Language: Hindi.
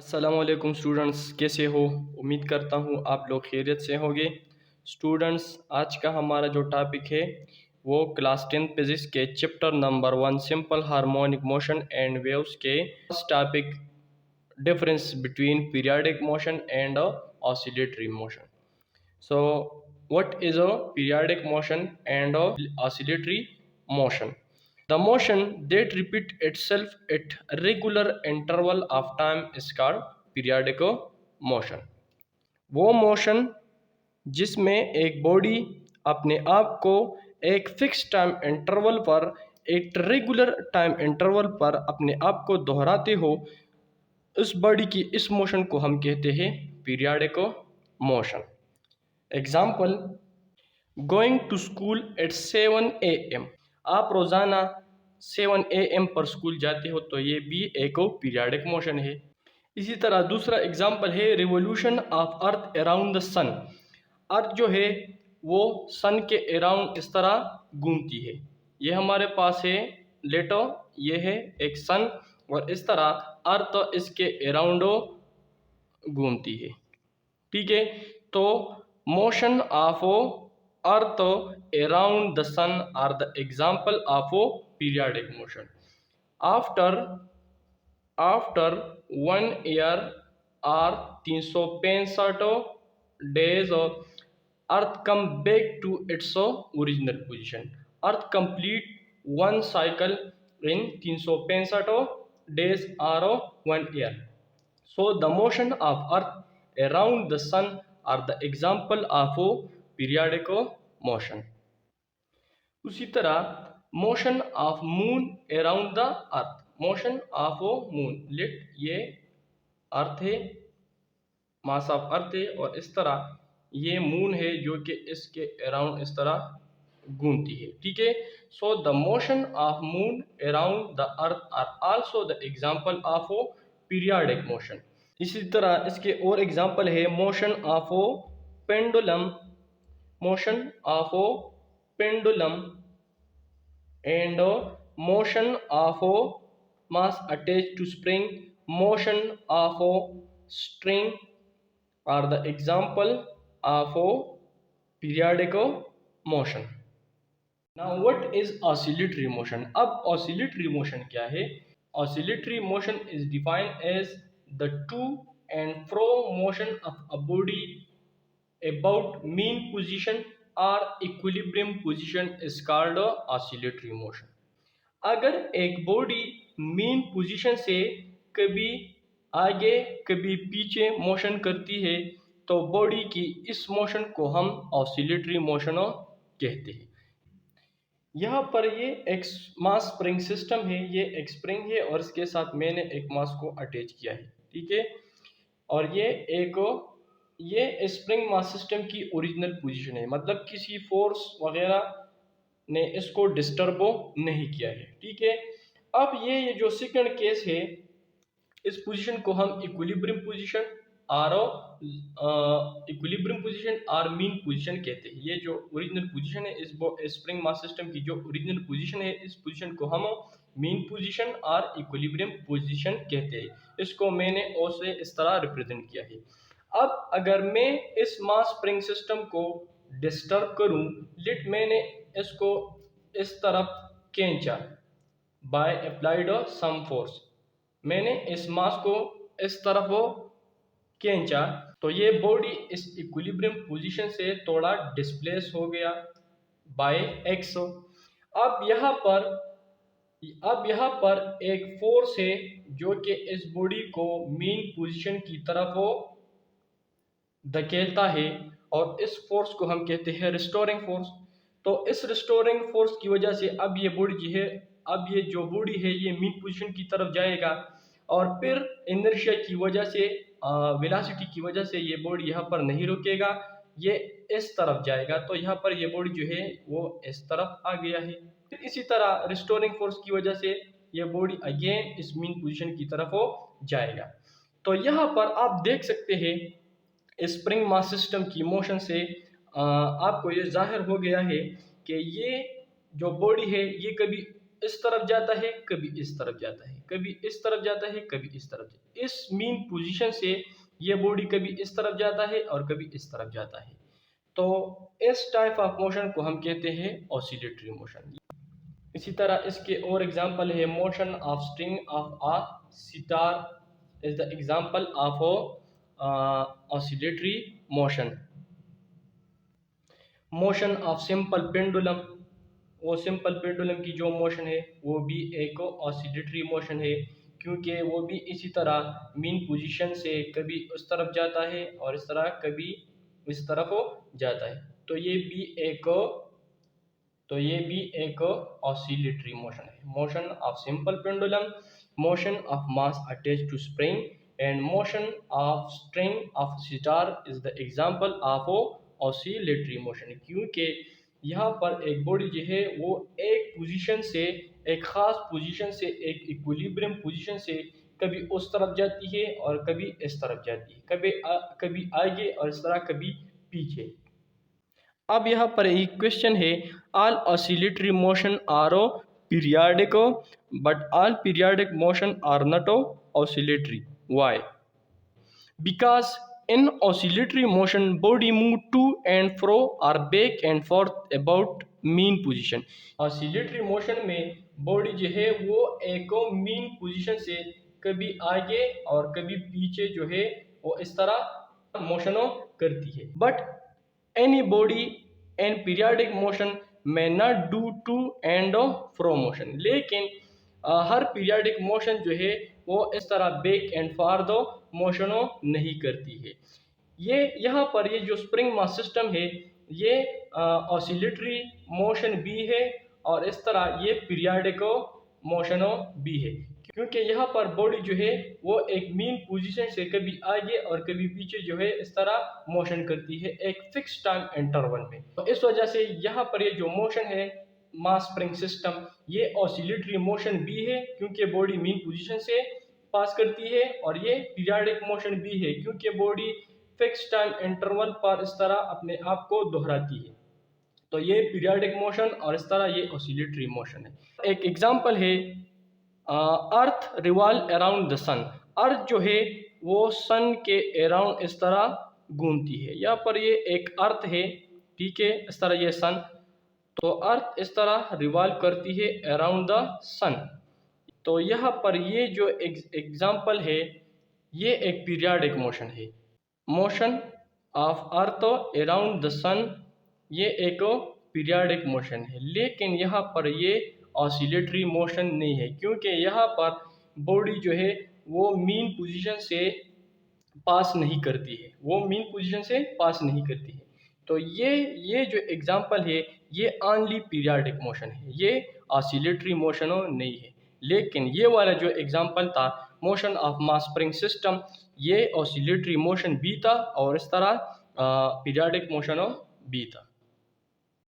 अस्सलामुअलैकुम स्टूडेंट्स, कैसे हो? उम्मीद करता हूँ आप लोग खैरियत से होंगे। स्टूडेंट्स, आज का हमारा जो टॉपिक है वो क्लास 10 फिजिक्स के chapter number 1 simple harmonic motion and waves के first topic difference between periodic motion and oscillatory motion. So what is a periodic motion and a oscillatory motion? The motion that repeat itself at regular interval of time is called periodic motion. वो मोशन जिसमें एक बॉडी अपने आप को एक फिक्स टाइम इंटरवल पर, एक रेगुलर टाइम इंटरवल पर अपने आप को दोहराते हो, उस बॉडी की इस मोशन को हम कहते हैं periodic motion. Example, going to school at 7 AM। आप रोज़ाना 7 AM पर स्कूल जाते हो तो ये भी एक पीरियाडिक मोशन है। इसी तरह दूसरा एग्जाम्पल है revolution of earth around the sun. Earth जो है वो सन के अराउंड इस तरह घूमती है। ये हमारे पास है लेटो, ये है एक सन और इस तरह अर्थ इसके अराउंड घूमती है। ठीक है, तो motion of earth around the sun are the example of periodic motion. After after 1 year और 365 days earth come back to its original position. Earth complete one cycle in 365 days और 1 year। So the motion of Earth around the Sun are the example of periodic motion. उसी तरह motion of Moon around the Earth, motion of Moon, let ये अर्थ है, मास ऑफ अर्थ है और इस तरह ये मून है जो कि इसके अराउंड इस तरह घूमती है। ठीक है, so the motion of moon around the earth are also the example of periodic motion. इसी तरह इसके और एग्जाम्पल है motion of pendulum, motion of pendulum and motion of mass attach to spring, motion of string are the example of periodic motion. Now what is oscillatory motion? अब ऑसिलेटरी मोशन क्या है? Oscillatory motion is defined as the to and fro motion of a body about mean position or equilibrium position is called oscillatory motion। अगर एक बॉडी मीन पोजीशन से कभी आगे कभी पीछे मोशन करती है तो बॉडी की इस मोशन को हम ऑसिलेटरी मोशन कहते हैं। यहाँ पर ये एक मास स्प्रिंग सिस्टम है, ये एक स्प्रिंग है और इसके साथ मैंने एक मास को अटैच किया है। ठीक है, और ये स्प्रिंग मास सिस्टम की ओरिजिनल पोजीशन है, मतलब किसी फोर्स वगैरह ने इसको डिस्टर्ब नहीं किया है। ठीक है, अब ये जो सेकंड केस है, इस पोजीशन को हम इक्विलिब्रियम पोजीशन और मीन पोजीशन कहते हैं। ये जो ओरिजिनल पोजीशन है, इस स्प्रिंग मास सिस्टम की जो ओरिजिनल पोजीशन है, इस पोजीशन को हम मीन पोजीशन और इक्विलिब्रियम पोजीशन कहते हैं। इसको मैंने ओ से इस तरह रिप्रेजेंट किया है। अब अगर मैं इस मास स्प्रिंग सिस्टम को डिस्टर्ब करूं, लेट मैंने इसको इस तरफ खींचा बाय अप्लाइड सम फोर्स, मैंने इस मास को इस तरफ खींचा तो ये बॉडी इस इक्विलिब्रियम पोजीशन से थोड़ा डिस्प्लेस हो गया बाय एक्स। अब यहाँ पर एक फोर्स है जो कि इस बॉडी को मीन पोजीशन की तरफ धकेलता है और इस फोर्स को हम कहते हैं रिस्टोरिंग फोर्स। तो इस रिस्टोरिंग फोर्स की वजह से अब ये जो बॉडी है ये मीन पोजीशन की तरफ जाएगा और फिर इनर्शिया की वजह से, वेलोसिटी की वजह से ये बॉडी यहाँ पर नहीं रुकेगा, ये इस तरफ जाएगा। तो यहाँ पर ये बॉडी जो है वो इस तरफ आ गया है। फिर इसी तरह रिस्टोरिंग फोर्स की वजह से ये बॉडी अगेन इस मीन पोजीशन की तरफ जाएगा। तो यहाँ पर आप देख सकते हैं स्प्रिंग मास सिस्टम की मोशन से आपको ये जाहिर हो गया है कि ये जो बॉडी है ये कभी इस तरफ जाता है, कभी इस तरफ जाता है, कभी इस तरफ जाता है, कभी इस तरफ जाता है। इस मीन पोजीशन से ये बॉडी कभी इस तरफ जाता है और कभी इस तरफ जाता है। तो इस टाइप ऑफ मोशन को हम कहते हैं ऑसिलेटरी मोशन। इसी तरह इसके और एग्जांपल है, motion of string of a sitar is the example of oscillatory motion. Motion of simple pendulum, वो सिंपल पेंडुलम की जो मोशन है वो भी एक ऑसिलेटरी मोशन है, क्योंकि वो भी इसी तरह मीन पोजीशन से कभी उस तरफ जाता है और इस तरह कभी इस तरफ जाता है। तो ये भी एक ऑसिलेटरी मोशन है। Motion of simple pendulum, motion of mass attached to spring and motion of string of sitar is the example of oscillatory motion. क्योंकि यहाँ पर एक बॉडी जो है वो एक पोजीशन से, एक ख़ास पोजीशन से, एक इक्विलिब्रियम पोजीशन से कभी उस तरफ जाती है और कभी इस तरफ जाती है, कभी आगे और इस तरह कभी पीछे। अब यहाँ पर एक क्वेश्चन है, all oscillatory motion are periodic but all periodic motion are not oscillatory, why? Because in oscillatory motion body move to and fro or back and forth about mean position। oscillatory motion में बॉडी जो है वो एक मीन पोजीशन से कभी आगे और कभी पीछे जो है वो इस तरह मोशन करती है। But any body and periodic motion may not do to and fro motion, लेकिन हर पीरियाडिक मोशन जो है वो इस तरह बैक एंड फॉरवर्ड मोशनों नहीं करती है। ये यहाँ पर ये जो स्प्रिंग मास सिस्टम है ये ऑसिलेटरी मोशन भी है और इस तरह ये पीरियाडिक मोशनों भी है, क्योंकि यहाँ पर बॉडी जो है वो एक मीन पोजीशन से कभी आगे और कभी पीछे जो है इस तरह मोशन करती है एक फिक्स टाइम इंटरवल में। तो इस वजह से यहाँ पर ये जो मोशन है मास स्प्रिंग सिस्टम ये ऑसिलेटरी मोशन भी है, क्योंकि बॉडी मीन पोजीशन से पास करती है, और ये पीरियाडिक मोशन भी है क्योंकि बॉडी फिक्स टाइम इंटरवल पर इस तरह अपने आप को दोहराती है। तो ये पीरियाडिक मोशन और इस तरह ये ऑसिलेटरी मोशन है। एक एग्जांपल है, अर्थ revolve around the sun. Earth जो है वो सन के अराउंड इस तरह घूमती है। यहाँ पर ये एक अर्थ है, ठीक है, इस तरह ये सन, तो अर्थ इस तरह रिवॉल्व करती है अराउंड द सन। तो यहाँ पर ये जो एग्जांपल है ये एक पीरियाडिक मोशन है। Motion of earth around the sun ये एक पीरियाडिक मोशन है, लेकिन यहाँ पर ये ऑसिलेटरी मोशन नहीं है, क्योंकि यहाँ पर बॉडी जो है वो मीन पोजीशन से पास नहीं करती है, वो मीन पोजीशन से पास नहीं करती है। तो ये जो एग्जांपल है ये ओनली पीरियाडिक मोशन है, ये ऑसिलेटरी मोशन नहीं है। लेकिन ये वाला जो एग्जांपल था motion of mass spring system ये ऑसिलेटरी मोशन भी था और इस तरह पीरियाडिक मोशन भी था।